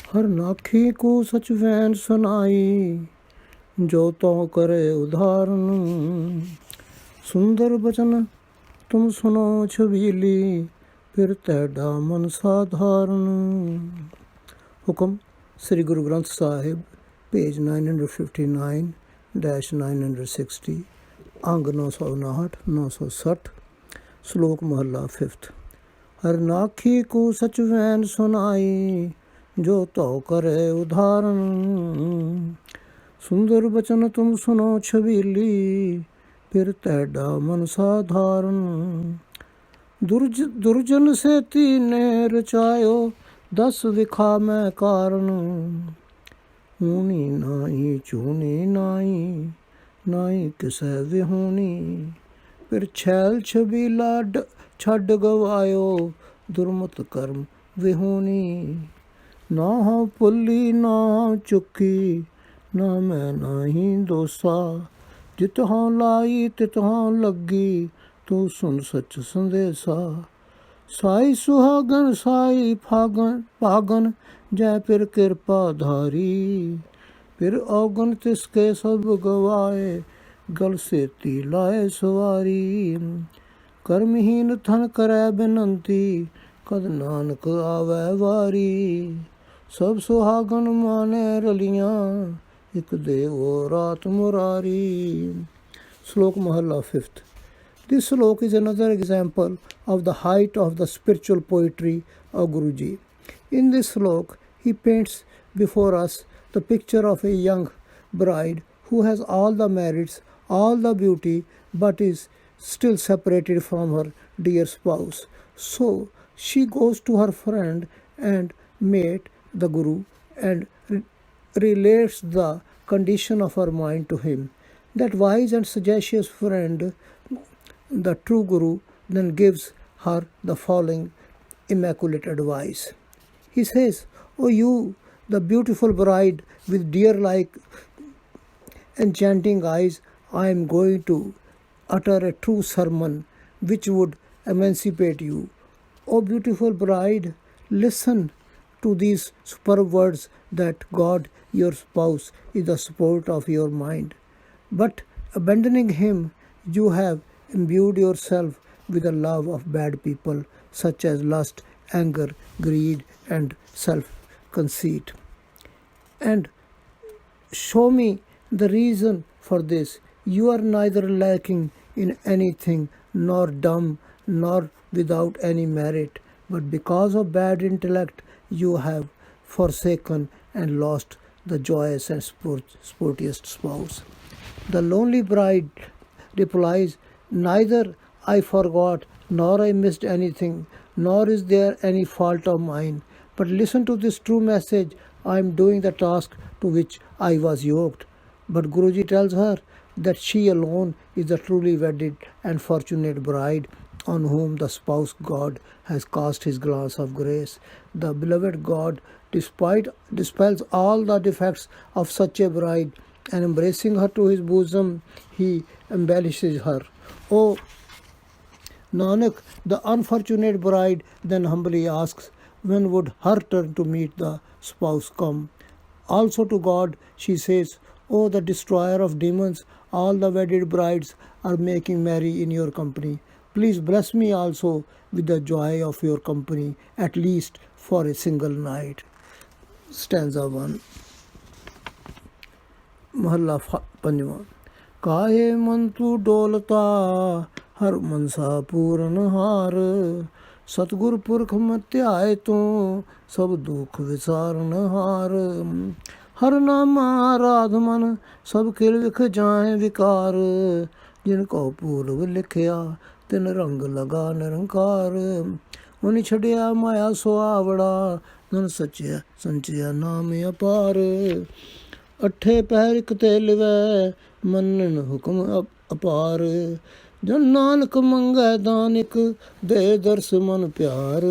हरनाखी को सच वैन सुनाई, जो तो करे उदाहरण। सुंदर बचन तुम सुनो छबीली, फिर तैडा मन साधारण। हुक्म श्री गुरु ग्रंथ साहिब, पेज 959-960, अंग 959-960, श्लोक महला 5। हरनाखी को सच वैन सुनाई, जो तो करे उदाहरण। सुंदर बचन तुम सुनो छबीली, फिर तैडा मन साधारण। दुर्जन से तीने रचायो, 10 विखा में कारण। ऊनी नाई चूनी नाई, नाई किसे विहूनी। फिर छैल छबीला छड गवायो, दुर्मत कर्म विहूनी। ना हो पुल्ली ना हो चुकी, ना मैं नाही दोसा। जितहों लाई तितहों लगी, तू सुन सच संदेसा। साई सुहागन साई भागन, जय फिर कृपा धारी। फिर औगन तिसके सब गवाए, गल से लाए सवारी। कर्महीन थन करे बिनंती, कद नानक आवे वारी। सब सुहागन माने रलियां, एक देवो रात मुरारी। श्लोक महला 5th। This slok is another example of the height of the spiritual poetry of Guruji. In this slok, he paints before us the picture of a young bride who has all the merits, all the beauty, but is still separated from her dear spouse. So she goes to her friend and mate, the Guru, and relates the condition of her mind to him. That wise and sagacious friend, the true Guru, then gives her the following immaculate advice. He says, "O you, the beautiful bride with deer-like enchanting eyes, I am going to utter a true sermon which would emancipate you. O beautiful bride, listen to these superb words that God, your spouse, is the support of your mind. But abandoning him, you have imbued yourself with the love of bad people, such as lust, anger, greed, and self-conceit. And show me the reason for this. You are neither lacking in anything, nor dumb, nor without any merit, but because of bad intellect, you have forsaken and lost the joyous and sportiest spouse." The lonely bride replies, "Neither I forgot, nor I missed anything, nor is there any fault of mine. But listen to this true message. I am doing the task to which I was yoked." But Guruji tells her that she alone is the truly wedded and fortunate bride on whom the spouse God has cast his glance of grace. The beloved God dispels all the defects of such a bride, and embracing her to his bosom, he embellishes her. O Nanak, the unfortunate bride then humbly asks, when would her turn to meet the spouse come? Also to God she says, "O the destroyer of demons, all the wedded brides are making merry in your company. Please bless me also with the joy of your company, at least for a single night." Stanza 1. महला 5वां। काहे मन तू डोलता, हर मनसा पूरन हार। सतगुर पुरख मत्याय तू, सब दुख विसारन हार। हर नामा आराध मन, सब खिल विख जाए विकार। जिनको पूर्व लिखिया, तिन रंग लगा निरंकार। उन छड़िया माया सुआवड़ा, धन सचिया संचिया नाम अपार। अठे पैर कते लिवै, मनन हुक्म अपार। जन नानक मंगै दानिक, दे दर्श मन प्यार।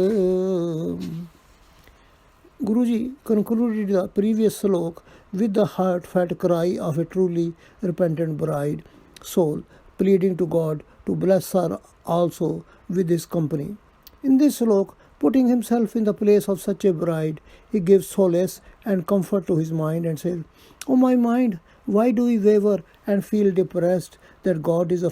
Guruji concluded the previous slok with the heartfelt cry of a truly repentant bride soul, pleading to God to bless her also with his company. In this slok, Putting himself in the place of such a bride, he gives solace and comfort to his mind and says, "O my mind, why do we waver and feel depressed that God is the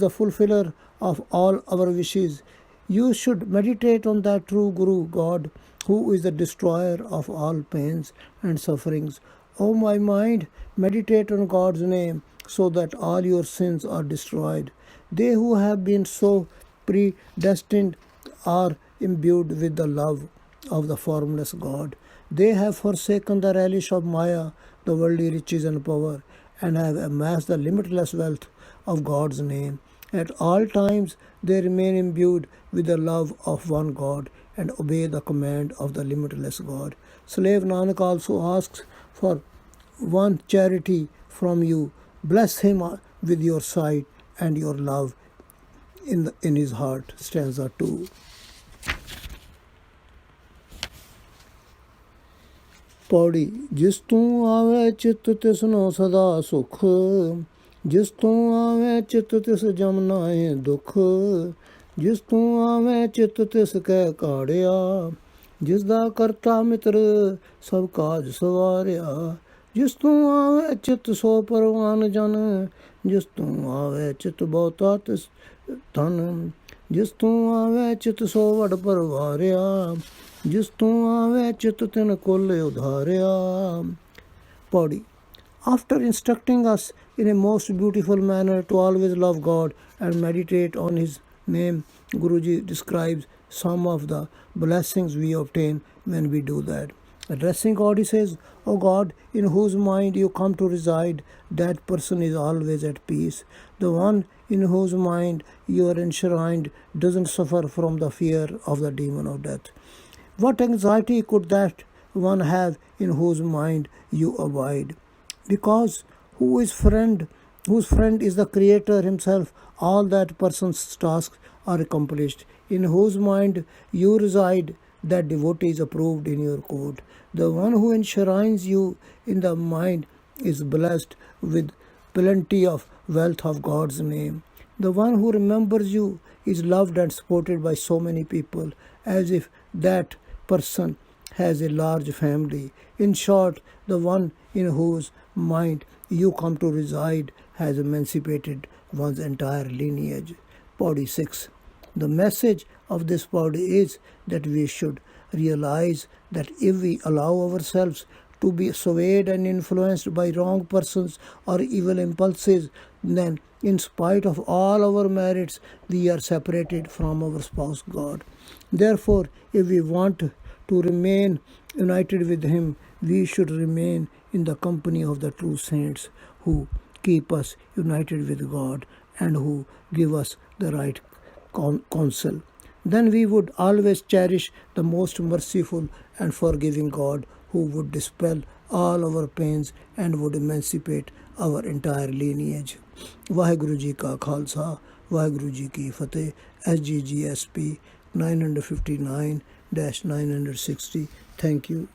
fulfiller of all our wishes? You should meditate on that true Guru, God, who is the destroyer of all pains and sufferings. O my mind, meditate on God's name so that all your sins are destroyed. They who have been so predestined are imbued with the love of the formless God. They have forsaken the relish of Maya, the worldly riches and power, and have amassed the limitless wealth of God's name. At all times they remain imbued with the love of one God and obey the command of the limitless God. Slave Nanak also asks for one charity from you. Bless him with your sight and your love in his heart." Stanza 2. Pauri जिस तू आवे चित्त तिसनो सदा सुख, जिस तू आवे चित्त तिस जमनाए दुख, जिस तू आवे चित्त तिस कै काड़िया, जिस दा करता मित्र सब काज सवारिया, जिस तू आवे चित्त सो परवान जन, जिस तू आवे चित्त बहुता तिस धन, जिस तू आवे चित्त सो वड परवारिया, जिस तू आवे चित्त तिन कुल उधारिया. Paudi. After instructing us in a most beautiful manner to always love God and meditate on His name, Guruji describes some of the blessings we obtain when we do that. Addressing God, he says, "O God, in whose mind you come to reside, that person is always at peace. The one in whose mind you are enshrined doesn't suffer from the fear of the demon of death. What anxiety could that one have in whose mind you abide? Because whose friend is the Creator himself, all that person's tasks are accomplished. In whose mind you reside, that devotee is approved in your court. The one who enshrines you in the mind is blessed with plenty of wealth of God's name. The one who remembers you is loved and supported by so many people, as if that person has a large family. In short, the one in whose mind you come to reside has emancipated one's entire lineage." Paudi 6. The message of this Paudi is that we should realize that if we allow ourselves to be swayed and influenced by wrong persons or evil impulses, then in spite of all our merits, we are separated from our spouse God. Therefore, if we want to remain united with Him, we should remain in the company of the true saints who keep us united with God and who give us the right counsel. Then we would always cherish the most merciful and forgiving God who would dispel all our pains and would emancipate our entire lineage. Vaheguru Ji Ka Khalsa, Vaheguru Ji Ki Fateh. SGGS 959-960. Thank you.